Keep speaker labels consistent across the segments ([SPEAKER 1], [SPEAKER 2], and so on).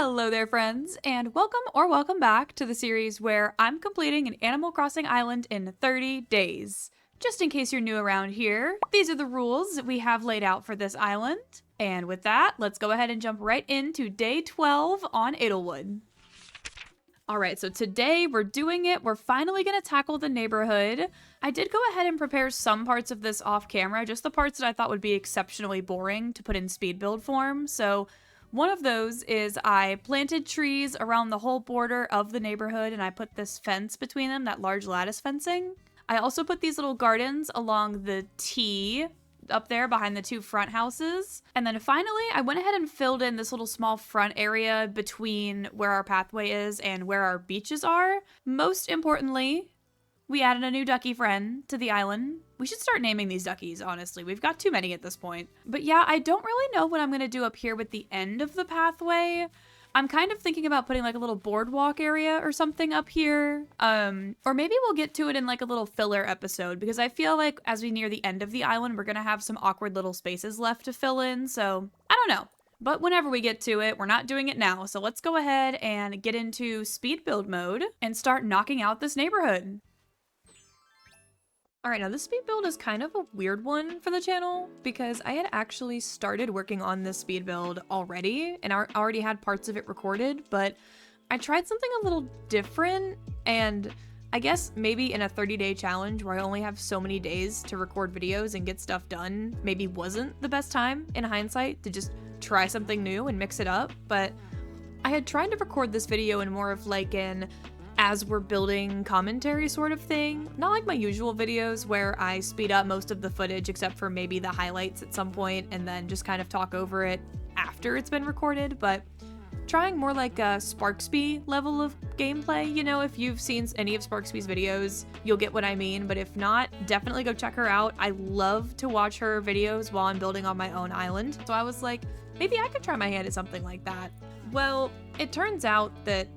[SPEAKER 1] Hello there, friends, and welcome back to the series where I'm completing an Animal Crossing island in 30 days. Just in case you're new around here, these are the rules that we have laid out for this island. And with that, let's go ahead and jump right into day 12 on Idlewood. Alright, so today we're doing it. We're finally going to tackle the neighborhood. I did go ahead and prepare some parts of this off camera, just the parts that I thought would be exceptionally boring to put in speed build form. So one of those is I planted trees around the whole border of the neighborhood and I put this fence between them, that large lattice fencing. I also put these little gardens along the T up there behind the two front houses. And then finally, I went ahead and filled in this little small front area between where our pathway is and where our beaches are. Most importantly, we added a new ducky friend to the island. We should start naming these duckies, honestly. We've got too many at this point. But yeah, I don't really know what I'm going to do up here with the end of the pathway. I'm kind of thinking about putting like a little boardwalk area or something up here. Or maybe we'll get to it in like a little filler episode because I feel like as we near the end of the island, we're going to have some awkward little spaces left to fill in. So I don't know. But whenever we get to it, we're not doing it now. So let's go ahead and get into speed build mode and start knocking out this neighborhood. Alright, now this speed build is kind of a weird one for the channel because I had actually started working on this speed build already and I already had parts of it recorded, but I tried something a little different, and I guess maybe in a 30-day challenge where I only have so many days to record videos and get stuff done, maybe wasn't the best time in hindsight to just try something new and mix it up, but I had tried to record this video in more of like an as we're building commentary sort of thing. Not like my usual videos where I speed up most of the footage except for maybe the highlights at some point and then just kind of talk over it after it's been recorded, but trying more like a Sparksby level of gameplay. You know, if you've seen any of Sparksby's videos, you'll get what I mean, but if not, definitely go check her out. I love to watch her videos while I'm building on my own island. So I was like, maybe I could try my hand at something like that. Well, it turns out that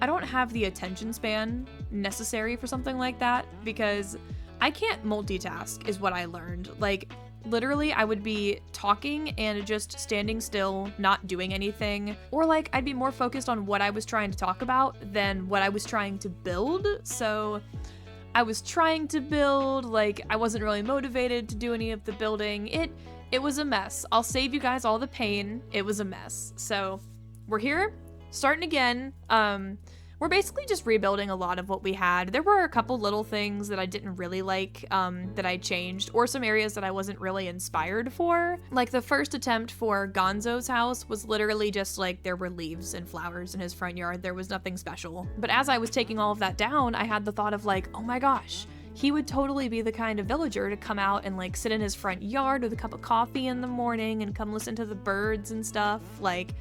[SPEAKER 1] I don't have the attention span necessary for something like that because I can't multitask is what I learned. Like, literally, I would be talking and just standing still, not doing anything, or like I'd be more focused on what I was trying to talk about than what I was trying to build. So I was trying to build, like I wasn't really motivated to do any of the building. It was a mess. I'll save you guys all the pain. It was a mess. So we're here, starting again. We're basically just rebuilding a lot of what we had. There were a couple little things that I didn't really like that I changed, or some areas that I wasn't really inspired for. Like the first attempt for Gonzo's house was literally just like there were leaves and flowers in his front yard. There was nothing special. But as I was taking all of that down, I had the thought of like, oh my gosh, he would totally be the kind of villager to come out and like sit in his front yard with a cup of coffee in the morning and come listen to the birds and stuff. Like,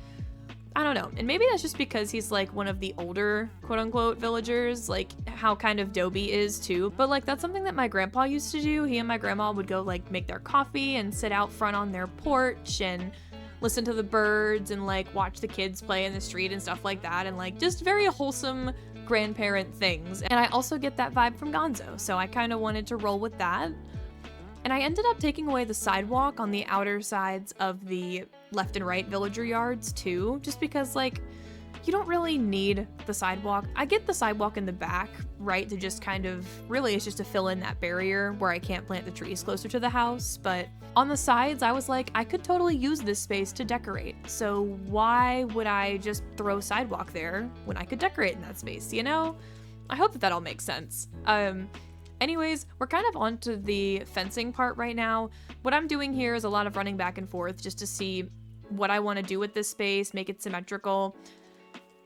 [SPEAKER 1] I don't know, and maybe that's just because he's like one of the older quote-unquote villagers, like how kind of Dobie is too, but like that's something that my grandpa used to do. He and my grandma would go like make their coffee and sit out front on their porch and listen to the birds and like watch the kids play in the street and stuff like that, and like just very wholesome grandparent things. And I also get that vibe from Gonzo, so I kind of wanted to roll with that. And I ended up taking away the sidewalk on the outer sides of the left and right villager yards too, just because like you don't really need the sidewalk. I get the sidewalk in the back, right, to just kind of, really it's just to fill in that barrier where I can't plant the trees closer to the house, but on the sides I was like, I could totally use this space to decorate, so why would I just throw sidewalk there when I could decorate in that space, you know? I hope that all makes sense. Anyways, we're kind of onto the fencing part right now. What I'm doing here is a lot of running back and forth just to see what I want to do with this space, make it symmetrical.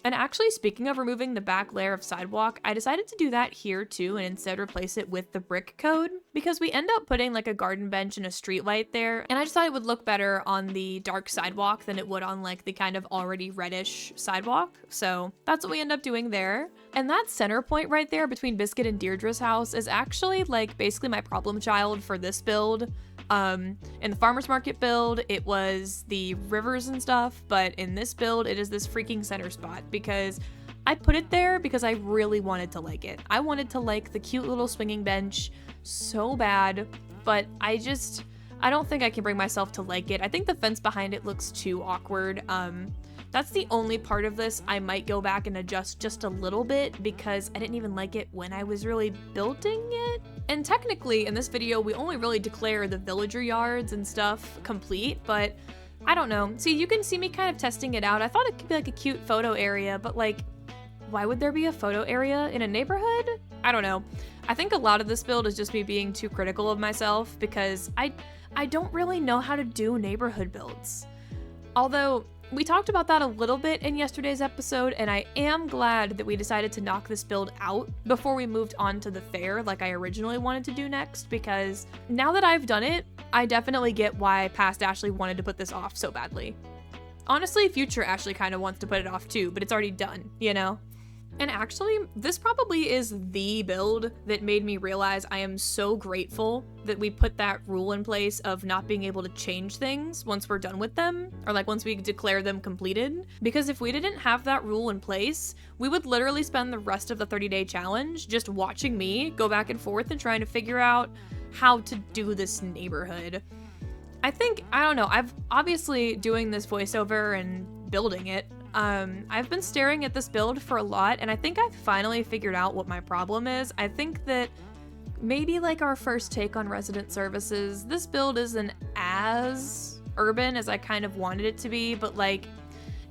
[SPEAKER 1] And actually, speaking of removing the back layer of sidewalk, I decided to do that here too and instead replace it with the brick code because we end up putting like a garden bench and a street light there, and I just thought it would look better on the dark sidewalk than it would on like the kind of already reddish sidewalk. So that's what we end up doing there. And that center point right there between Biskit and Dierdre's house is actually like basically my problem child for this build. In the farmer's market build, it was the rivers and stuff, but in this build, it is this freaking center spot because I put it there because I really wanted to like it. I wanted to like the cute little swinging bench so bad, but I don't think I can bring myself to like it. I think the fence behind it looks too awkward. That's the only part of this I might go back and adjust just a little bit because I didn't even like it when I was really building it. And technically in this video, we only really declare the villager yards and stuff complete, but I don't know. See, you can see me kind of testing it out. I thought it could be like a cute photo area, but like, why would there be a photo area in a neighborhood? I don't know. I think a lot of this build is just me being too critical of myself because I don't really know how to do neighborhood builds. Although, we talked about that a little bit in yesterday's episode, and I am glad that we decided to knock this build out before we moved on to the fair like I originally wanted to do next, because now that I've done it, I definitely get why past Ashley wanted to put this off so badly. Honestly, future Ashley kind of wants to put it off too, but it's already done, you know? And actually, this probably is the build that made me realize I am so grateful that we put that rule in place of not being able to change things once we're done with them, or like once we declare them completed. Because if we didn't have that rule in place, we would literally spend the rest of the 30-day challenge just watching me go back and forth and trying to figure out how to do this neighborhood. I don't know, I've obviously doing this voiceover and building it, I've been staring at this build for a lot, and I think I've finally figured out what my problem is. I think that maybe like our first take on resident services, this build isn't as urban as I kind of wanted it to be, but like,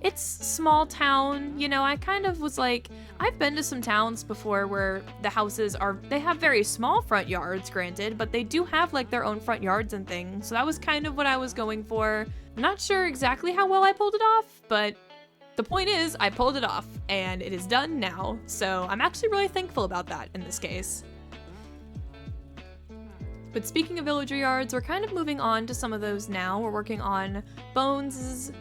[SPEAKER 1] it's small town, you know. I kind of was like, I've been to some towns before where the houses they have very small front yards, granted, but they do have like their own front yards and things, so that was kind of what I was going for. I'm not sure exactly how well I pulled it off, but the point is, I pulled it off, and it is done now, so I'm actually really thankful about that in this case. But speaking of villager yards, we're kind of moving on to some of those now. We're working on Boneses?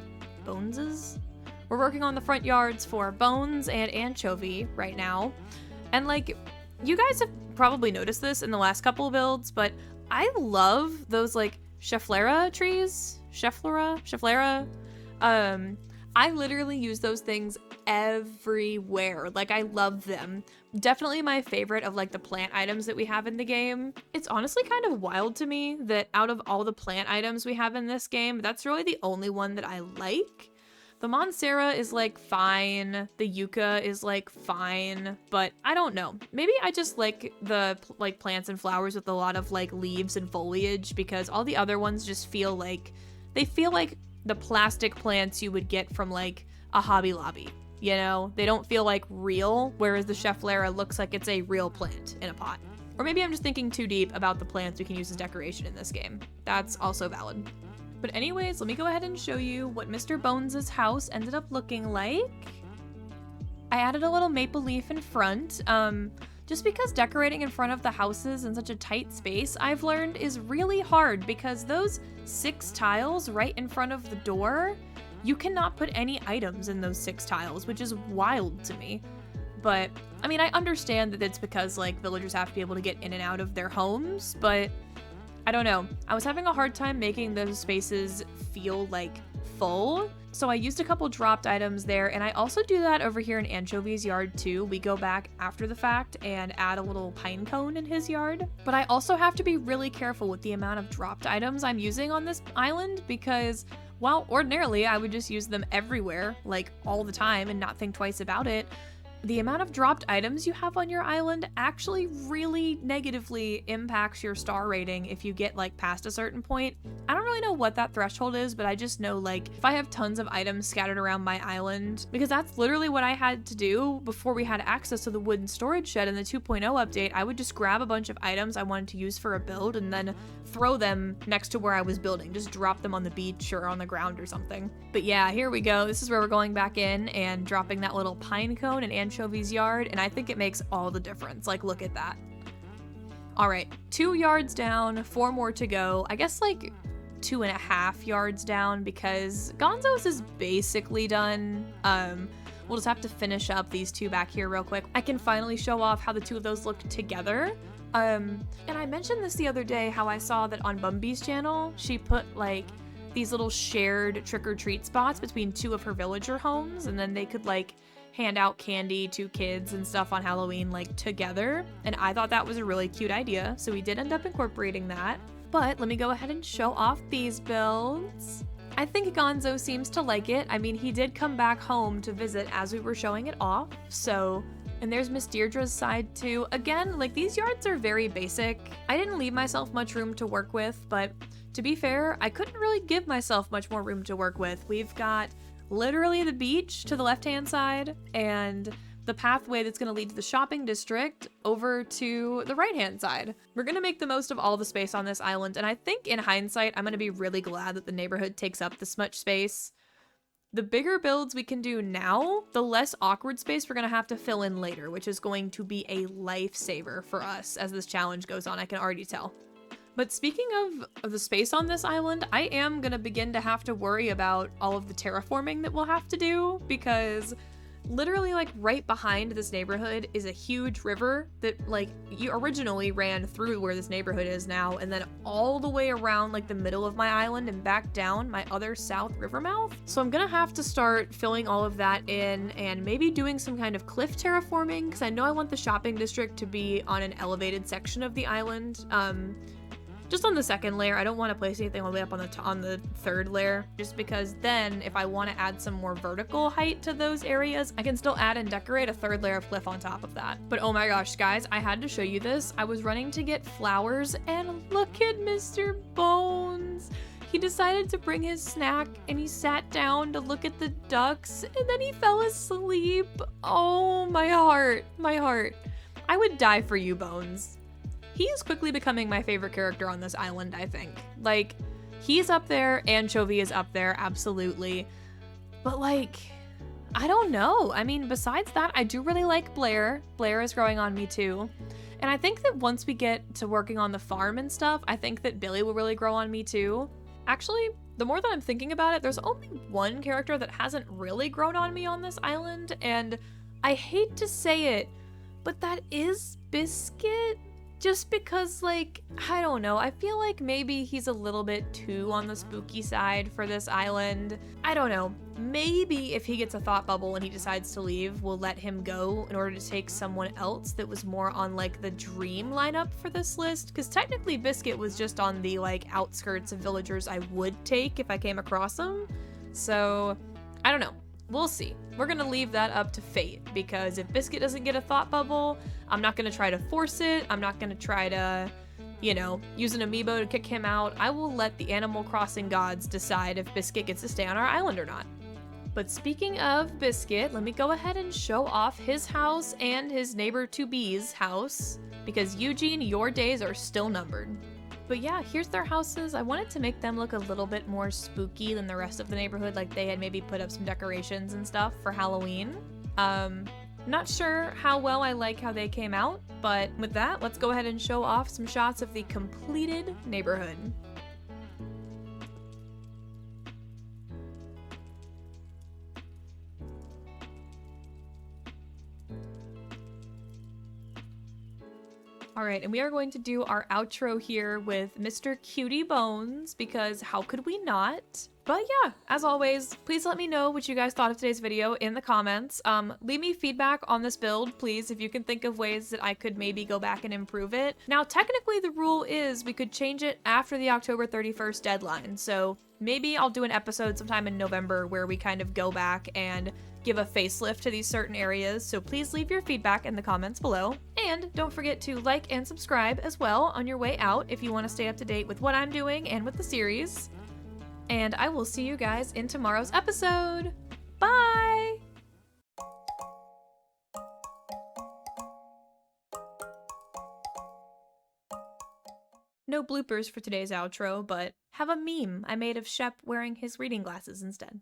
[SPEAKER 1] We're working on the front yards for Bones and Anchovy right now. And like, you guys have probably noticed this in the last couple of builds, but I love those like Schefflera trees. Schefflera. I literally use those things everywhere. Like, I love them. Definitely my favorite of like the plant items that we have in the game. It's honestly kind of wild to me that out of all the plant items we have in this game, that's really the only one that I like. The Monsera is like fine. The Yucca is like fine, but I don't know. Maybe I just like the like plants and flowers with a lot of like leaves and foliage, because all the other ones just feel like the plastic plants you would get from like a Hobby Lobby, you know? They don't feel like real, whereas the Schefflera looks like it's a real plant in a pot. Or maybe I'm just thinking too deep about the plants we can use as decoration in this game. That's also valid. But anyways, let me go ahead and show you what Mr. Bones' house ended up looking like. I added a little maple leaf in front, just because decorating in front of the houses in such a tight space, I've learned, is really hard, because those 6 tiles right in front of the door, you cannot put any items in those 6 tiles, which is wild to me. But, I mean, I understand that it's because, like, villagers have to be able to get in and out of their homes, but I don't know. I was having a hard time making those spaces feel, like, full. So I used a couple dropped items there, and I also do that over here in Anchovy's yard too. We go back after the fact and add a little pine cone in his yard. But I also have to be really careful with the amount of dropped items I'm using on this island, because while ordinarily I would just use them everywhere, like all the time, and not think twice about it, the amount of dropped items you have on your island actually really negatively impacts your star rating if you get like past a certain point. I don't really know what that threshold is, but I just know like if I have tons of items scattered around my island, because that's literally what I had to do before we had access to the wooden storage shed in the 2.0 update. I would just grab a bunch of items I wanted to use for a build and then throw them next to where I was building, just drop them on the beach or on the ground or something. But yeah, here we go. This is where we're going back in and dropping that little pine cone in Anchovy's yard, and I think it makes all the difference. Like, look at that. All right, 2 yards down, 4 more to go. I guess like 2.5 yards down, because Gonzo's is basically done. We'll just have to finish up these 2 back here real quick. I can finally show off how the 2 of those look together. And I mentioned this the other day, how I saw that on Bumby's channel, she put like these little shared trick-or-treat spots between 2 of her villager homes, and then they could like hand out candy to kids and stuff on Halloween like together. And I thought that was a really cute idea, so we did end up incorporating that. But let me go ahead and show off these builds. I think Gonzo seems to like it. I mean, he did come back home to visit as we were showing it off, so... And there's Miss Deirdre's side too. Again, like, these yards are very basic. I didn't leave myself much room to work with, but to be fair, I couldn't really give myself much more room to work with. We've got literally the beach to the left-hand side and the pathway that's going to lead to the shopping district over to the right-hand side. We're going to make the most of all the space on this island, and I think in hindsight, I'm going to be really glad that the neighborhood takes up this much space. The bigger builds we can do now, the less awkward space we're going to have to fill in later, which is going to be a lifesaver for us as this challenge goes on, I can already tell. But speaking of the space on this island, I am going to begin to have to worry about all of the terraforming that we'll have to do, because literally, like, right behind this neighborhood is a huge river that, like, you originally ran through where this neighborhood is now, and then all the way around, like, the middle of my island and back down my other south river mouth. So I'm gonna have to start filling all of that in and maybe doing some kind of cliff terraforming, because I know I want the shopping district to be on an elevated section of the island. Just on the second layer. I don't want to place anything all the way up on the third layer, just because then if I want to add some more vertical height to those areas, I can still add and decorate a third layer of cliff on top of that. But oh my gosh, guys, I had to show you this. I was running to get flowers and look at Mr. Bones. He decided to bring his snack and he sat down to look at the ducks and then he fell asleep. Oh, my heart, my heart. I would die for you, Bones. He is quickly becoming my favorite character on this island, I think. Like, he's up there, Anchovy is up there, absolutely. But, like, I don't know. I mean, besides that, I do really like Blair. Blair is growing on me, too. And I think that once we get to working on the farm and stuff, I think that Billy will really grow on me, too. Actually, the more that I'm thinking about it, there's only one character that hasn't really grown on me on this island, and I hate to say it, but that is Biskit. Just because, like, I don't know, I feel like maybe he's a little bit too on the spooky side for this island. I don't know, maybe if he gets a thought bubble and he decides to leave, we'll let him go in order to take someone else that was more on, like, the dream lineup for this list, because technically Biskit was just on the, like, outskirts of villagers I would take if I came across them. So, I don't know. We'll see. We're gonna leave that up to fate, because if Biskit doesn't get a thought bubble, I'm not gonna try to force it. I'm not gonna try to, you know, use an amiibo to kick him out. I will let the Animal Crossing gods decide if Biskit gets to stay on our island or not. But speaking of Biskit, let me go ahead and show off his house and his neighbor-to-be's house, because Eugene, your days are still numbered. But yeah, here's their houses. I wanted to make them look a little bit more spooky than the rest of the neighborhood, like they had maybe put up some decorations and stuff for Halloween. Not sure how well I like how they came out, but with that, let's go ahead and show off some shots of the completed neighborhood. All right, and we are going to do our outro here with Mr. Cutie Bones, because how could we not? But yeah, as always, please let me know what you guys thought of today's video in the comments. Leave me feedback on this build, please, if you can think of ways that I could maybe go back and improve it. Now, technically the rule is we could change it after the October 31st deadline, so maybe I'll do an episode sometime in November where we kind of go back and give a facelift to these certain areas, so please leave your feedback in the comments below. And don't forget to like and subscribe as well on your way out if you want to stay up to date with what I'm doing and with the series. And I will see you guys in tomorrow's episode. Bye! No bloopers for today's outro, but have a meme I made of Shep wearing his reading glasses instead.